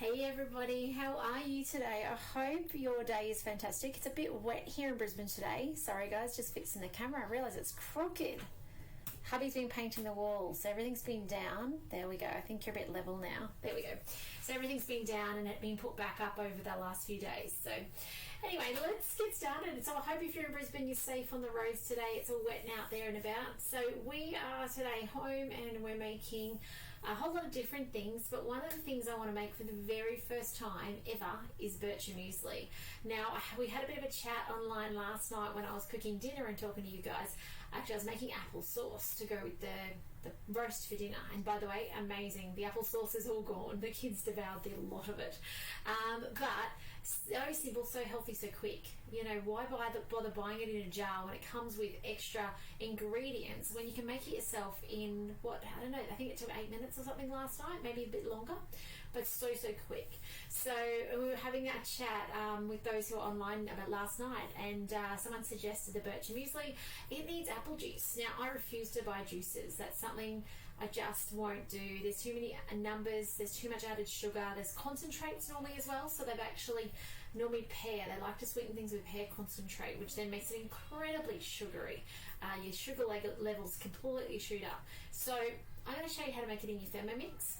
Hey everybody, how are you today? I hope your day is fantastic. It's a bit wet here in Brisbane today. Sorry guys, just fixing the camera. I realise it's crooked. Hubby's been painting the walls. Everything's been down. There we go. I think you're a bit level now. There we go. So everything's been down and it's been put back up over the last few days. So anyway, let's get started. So I hope if you're in Brisbane, you're safe on the roads today. It's all wet and out there and about. So we are today home and we're making a whole lot of different things, but one of the things I want to make for the very first time ever is Bircher muesli. Now, we had a bit of a chat online last night when I was cooking dinner and talking to you guys. Actually, I was making apple sauce to go with the roast for dinner, and by the way, amazing. The apple sauce is all gone. The kids devoured a lot of it. But so simple, so healthy, so quick. You know, why bother buying it in a jar when it comes with extra ingredients when you can make it yourself in, what, I don't know, I think it took 8 minutes or something last night, maybe a bit longer, but so quick. So we were having that chat with those who were online about last night, and someone suggested the Bircher muesli. It needs apple juice. Now, I refuse to buy juices. That's something I just won't do. There's too many numbers, there's too much added sugar, there's concentrates normally as well, so they've actually normally pear. They like to sweeten things with pear concentrate, which then makes it incredibly sugary. Your sugar levels completely shoot up. So I'm going to show you how to make it in your Thermomix,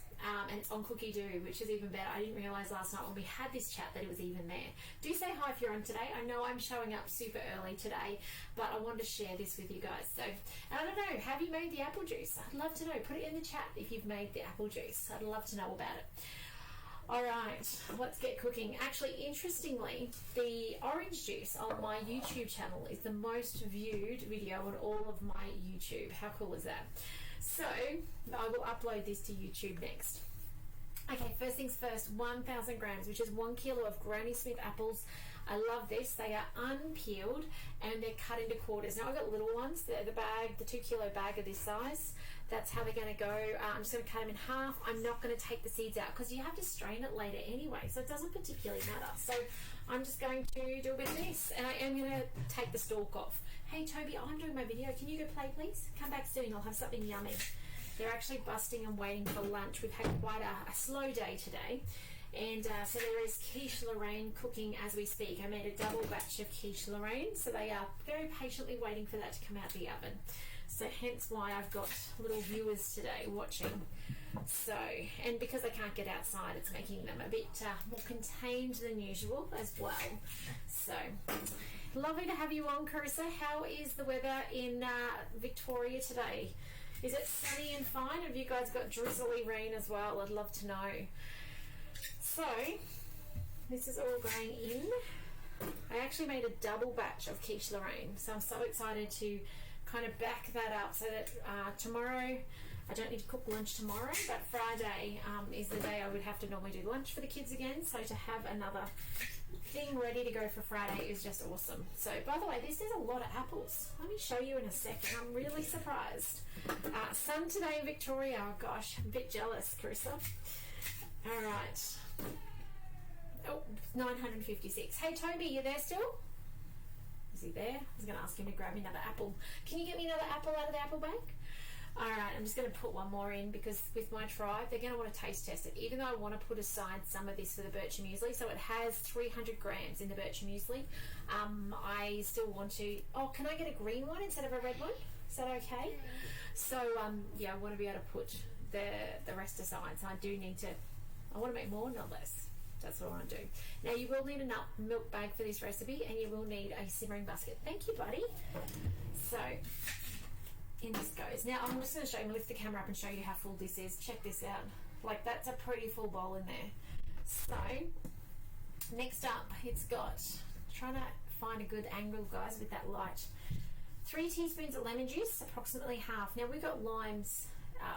and it's on Cookie Doo, which is even better. I didn't realise last night when we had this chat that it was even there. Do say hi if you're on today. I know I'm showing up super early today, but I wanted to share this with you guys. So, and I don't know, have you made the apple juice? I'd love to know. Put it in the chat if you've made the apple juice. I'd love to know about it. Alright, let's get cooking. Actually, interestingly, the orange juice on my YouTube channel is the most viewed video on all of my YouTube. How cool is that? So, I will upload this to YouTube next. Okay, first things first, 1,000 grams, which is 1 kilo of Granny Smith apples. I love this. They are unpeeled and they're cut into quarters. Now, I've got little ones. They're the bag, the 2 kilo bag of this size. That's how they're going to go. I'm just going to cut them in half. I'm not going to take the seeds out because you have to strain it later anyway, so it doesn't particularly matter. So I'm just going to do a bit of this, and I am going to take the stalk off. Hey, Toby, I'm doing my video. Can you go play, please? Come back soon. I'll have something yummy. They're actually busting and waiting for lunch. We've had quite a slow day today, and so there is quiche Lorraine cooking as we speak. I made a double batch of quiche Lorraine, so they are very patiently waiting for that to come out the oven. So hence why I've got little viewers today watching. So, and because they can't get outside, it's making them a bit more contained than usual as well. So, lovely to have you on, Carissa. How is the weather in Victoria today? Is it sunny and fine? Have you guys got drizzly rain as well? I'd love to know. So, this is all going in. I actually made a double batch of quiche Lorraine, so I'm so excited to kind of back that up so that tomorrow, I don't need to cook lunch tomorrow, but Friday is the day I would have to normally do lunch for the kids again, so to have another thing ready to go for Friday is just awesome. So, by the way, this is a lot of apples. Let me show you in a second. I'm really surprised. Sun today in Victoria. Oh gosh, I'm a bit jealous, Carissa. All right. Oh, 956. Hey, Toby, you there still? Is he there? I was going to ask him to grab me another apple. Can you get me another apple out of the apple bag? Alright, I'm just going to put one more in because with my tribe, they're going to want to taste test it. Even though I want to put aside some of this for the Bircher muesli, so it has 300 grams in the Bircher muesli, I still want to... Oh, can I get a green one instead of a red one? Is that okay? So, yeah, I want to be able to put the rest aside. So I do need to... I want to make more, not less. That's what I want to do. Now, you will need a nut milk bag for this recipe, and you will need a simmering basket. Thank you, buddy. So, in this goes. Now, I'm just going to show you, lift the camera up and show you how full this is. Check this out. Like, that's a pretty full bowl in there. So, next up, it's got, trying to find a good angle, guys, with that light. 3 teaspoons of lemon juice, approximately half. Now, we've got limes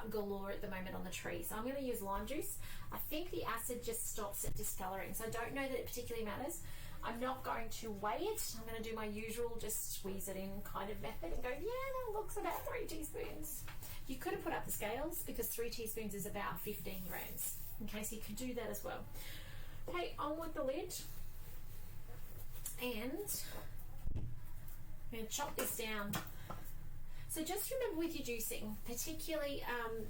galore at the moment on the tree, so I'm going to use lime juice. I think the acid just stops at discoloring, so I don't know that it particularly matters. I'm not going to weigh it. I'm going to do my usual just squeeze it in kind of method and go, yeah, that looks about 3 teaspoons. You could have put up the scales because 3 teaspoons is about 15 grams. Okay, so you could do that as well. Okay, on with the lid, and I'm going to chop this down. So just remember with your juicing, particularly,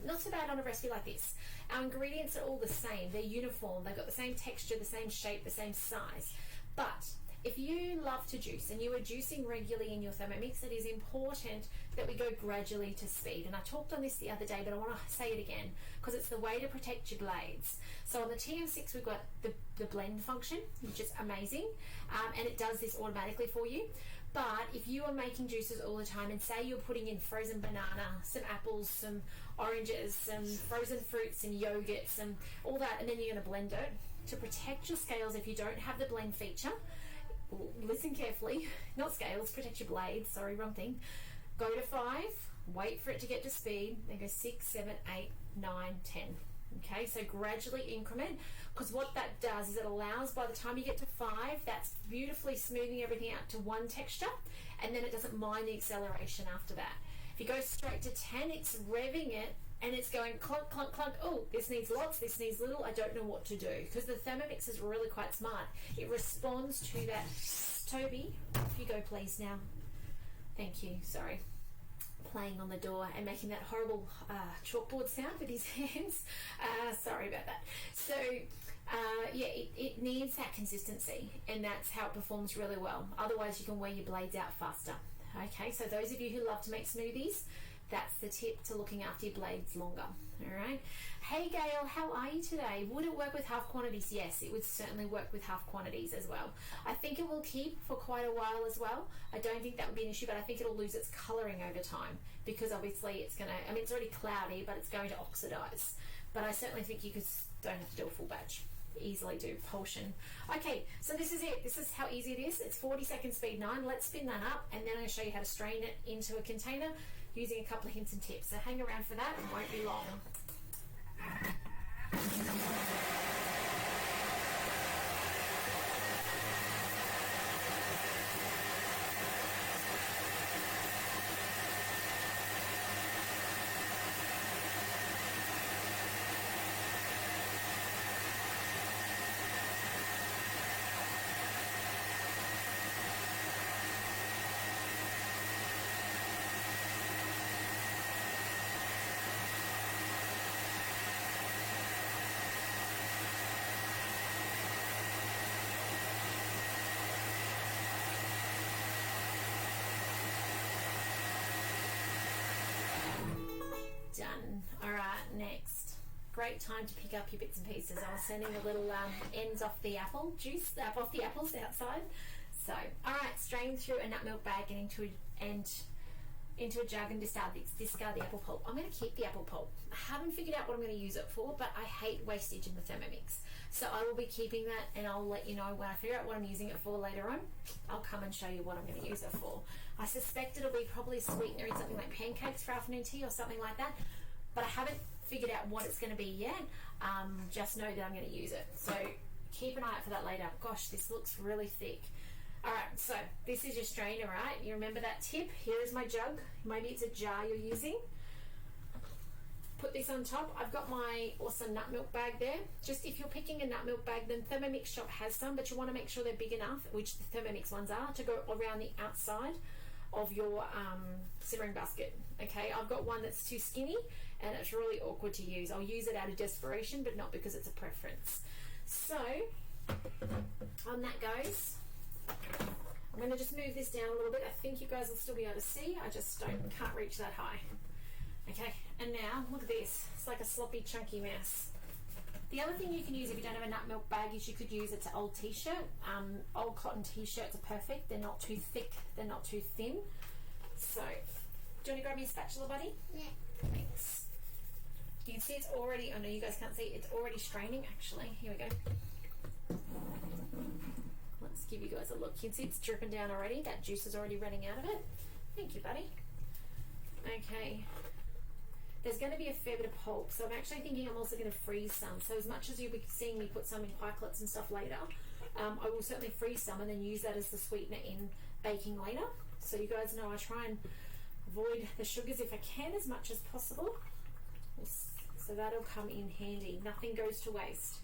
not so bad on a recipe like this, our ingredients are all the same. They're uniform. They've got the same texture, the same shape, the same size. But if you love to juice and you are juicing regularly in your Thermomix, it is important that we go gradually to speed. And I talked on this the other day, but I want to say it again because it's the way to protect your blades. So on the TM6, we've got the blend function, which is amazing, and it does this automatically for you. But if you are making juices all the time and say you're putting in frozen banana, some apples, some oranges, some frozen fruits and yogurts and all that, and then you're going to blend it, to protect your scales if you don't have the blend feature, listen carefully, not scales, protect your blades, sorry, wrong thing. Go to 5, wait for it to get to speed, then go 6, 7, 8, 9, 10. Okay, so gradually increment, because what that does is it allows, by the time you get to 5, that's beautifully smoothing everything out to one texture, and then it doesn't mind the acceleration after that. If you go straight to 10, it's revving it, and it's going clunk, clunk, clunk. Oh, this needs lots, this needs little. I don't know what to do, because the Thermomix is really quite smart. It responds to that. Toby, if you go please now. Thank you, sorry. Playing on the door and making that horrible chalkboard sound with his hands. Sorry about that. So yeah, it needs that consistency, and that's how it performs really well. Otherwise you can wear your blades out faster. Okay, so those of you who love to make smoothies, that's the tip to looking after your blades longer. All right. Hey Gail, how are you today? Would it work with half quantities? Yes, it would certainly work with half quantities as well. I think it will keep for quite a while as well. I don't think that would be an issue, but I think it'll lose its colouring over time, because obviously it's going to, I mean, it's already cloudy, but it's going to oxidize. But I certainly think you don't have to do a full batch. Easily do Polschen. Okay, so this is it. This is how easy it is. It's 40-second speed 9. Let's spin that up, and then I'm going to show you how to strain it into a container using a couple of hints and tips. So hang around for that. It won't be long. Done. All right, next. Great time to pick up your bits and pieces. I was sending the little ends off the apple juice, off the apples outside. So, all right, strain through a nut milk bag and into a jug and discard the apple pulp. I'm going to keep the apple pulp. I haven't figured out what I'm going to use it for, but I hate wastage in the Thermomix. So I will be keeping that, and I'll let you know when I figure out what I'm using it for later on. I'll come and show you what I'm going to use it for. I suspect it'll be probably a sweetener in something like pancakes for afternoon tea or something like that, but I haven't figured out what it's going to be yet. Just know that I'm going to use it. So keep an eye out for that later. Gosh, this looks really thick. Alright, so this is your strainer, right? You remember that tip? Here is my jug. Maybe it's a jar you're using. Put this on top. I've got my awesome nut milk bag there. Just if you're picking a nut milk bag, then Thermomix shop has some, but you want to make sure they're big enough, which the Thermomix ones are, to go around the outside of your simmering basket. Okay, I've got one that's too skinny and it's really awkward to use. I'll use it out of desperation, but not because it's a preference. So, on that goes. I'm going to just move this down a little bit. I think you guys will still be able to see. I just can't reach that high. Okay, and now look at this. It's like a sloppy, chunky mess. The other thing you can use if you don't have a nut milk bag is you could use it to old t-shirt. Old cotton t-shirts are perfect. They're not too thick. They're not too thin. So, do you want to grab your spatula, buddy? Yeah. Thanks. You can see it's already, oh no, you guys can't see, it's already straining actually. Here we go. Let's give you guys a look. You can see it's dripping down already. That juice is already running out of it. Thank you, buddy. Okay. There's going to be a fair bit of pulp, so I'm actually thinking I'm also going to freeze some. So as much as you'll be seeing me put some in pikelets and stuff later, I will certainly freeze some and then use that as the sweetener in baking later. So you guys know I try and avoid the sugars if I can as much as possible. So that'll come in handy. Nothing goes to waste.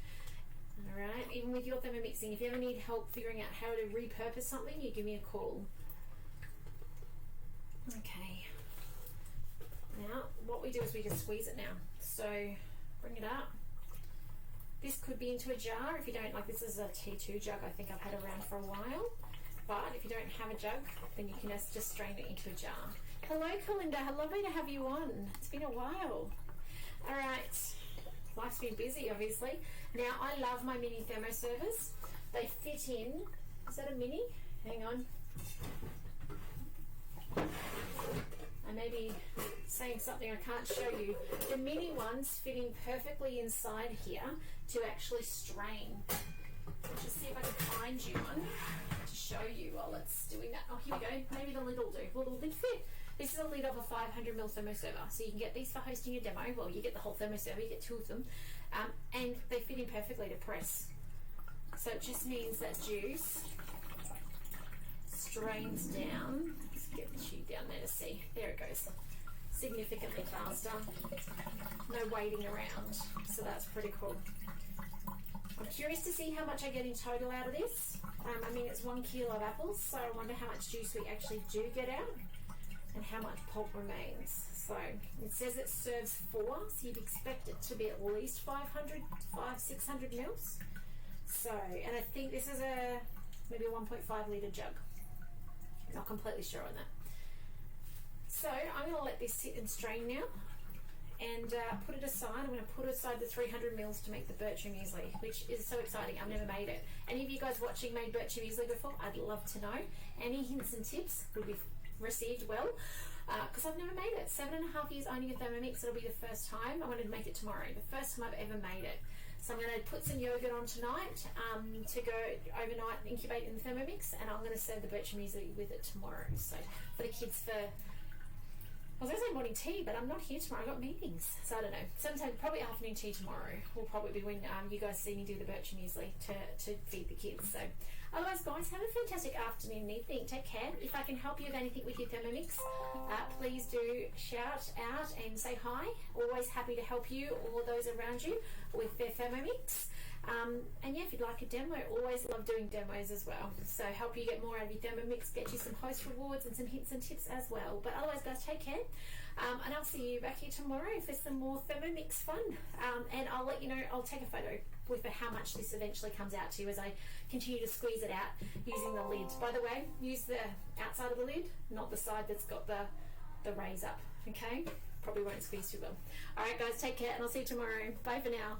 Alright, even with your Thermomixing, if you ever need help figuring out how to repurpose something, you give me a call. Okay. Now, what we do is we just squeeze it now. So, bring it up. This could be into a jar if you don't, like this is a T2 jug I think I've had around for a while. But if you don't have a jug, then you can just strain it into a jar. Hello, Kalinda. Lovely to have you on. It's been a while. All right. Life's been busy, obviously. Now, I love my mini thermoservers. They fit in. Is that a mini? Hang on. I may be saying something I can't show you. The mini ones fit in perfectly inside here to actually strain. Let's just see if I can find you one to show you while it's doing that. Oh, here we go. Maybe the lid will do. Will the lid fit? This is a lid of a 500ml thermoserver. So you can get these for hosting your demo. Well, you get the whole thermoserver. You get 2 of them. And they fit in perfectly to press. So it just means that juice strains down. Let's get you down there to see. There it goes. Significantly faster. No waiting around. So that's pretty cool. I'm curious to see how much I get in total out of this. I mean, it's 1 kilo of apples, so I wonder how much juice we actually do get out and how much pulp remains. So it says it serves 4, so you'd expect it to be at least 600 mils. So, and I think this is maybe a 1.5 litre jug. Not completely sure on that. So I'm going to let this sit and strain now and put it aside. I'm going to put aside the 300 mils to make the bircher muesli, which is so exciting. I've never made it. Any of you guys watching made bircher muesli before? I'd love to know. Any hints and tips would be received well, because I've never made it. 7.5 years owning a Thermomix. It'll be the first time. I wanted to make it tomorrow. The first time I've ever made it. So I'm going to put some yogurt on tonight to go overnight and incubate in the Thermomix, and I'm going to serve the bircher muesli with it tomorrow. So for the kids, I was going to say morning tea, but I'm not here tomorrow. I've got meetings. So I don't know. Sometime, probably afternoon tea tomorrow will probably be when you guys see me do the bircher muesli to feed the kids. So otherwise, guys, have a fantastic afternoon and evening. Take care. If I can help you with anything with your Thermomix, please do shout out and say hi. Always happy to help you or those around you with their Thermomix. And yeah, if you'd like a demo, always love doing demos as well. So help you get more out of your Thermomix, get you some host rewards and some hints and tips as well. But otherwise, guys, take care. And I'll see you back here tomorrow for some more Thermomix fun. And I'll let you know, I'll take a photo with how much this eventually comes out to as I continue to squeeze it out using the lid. By the way, use the outside of the lid, not the side that's got the raise up, okay? Probably won't squeeze too well. All right, guys, take care, and I'll see you tomorrow. Bye for now.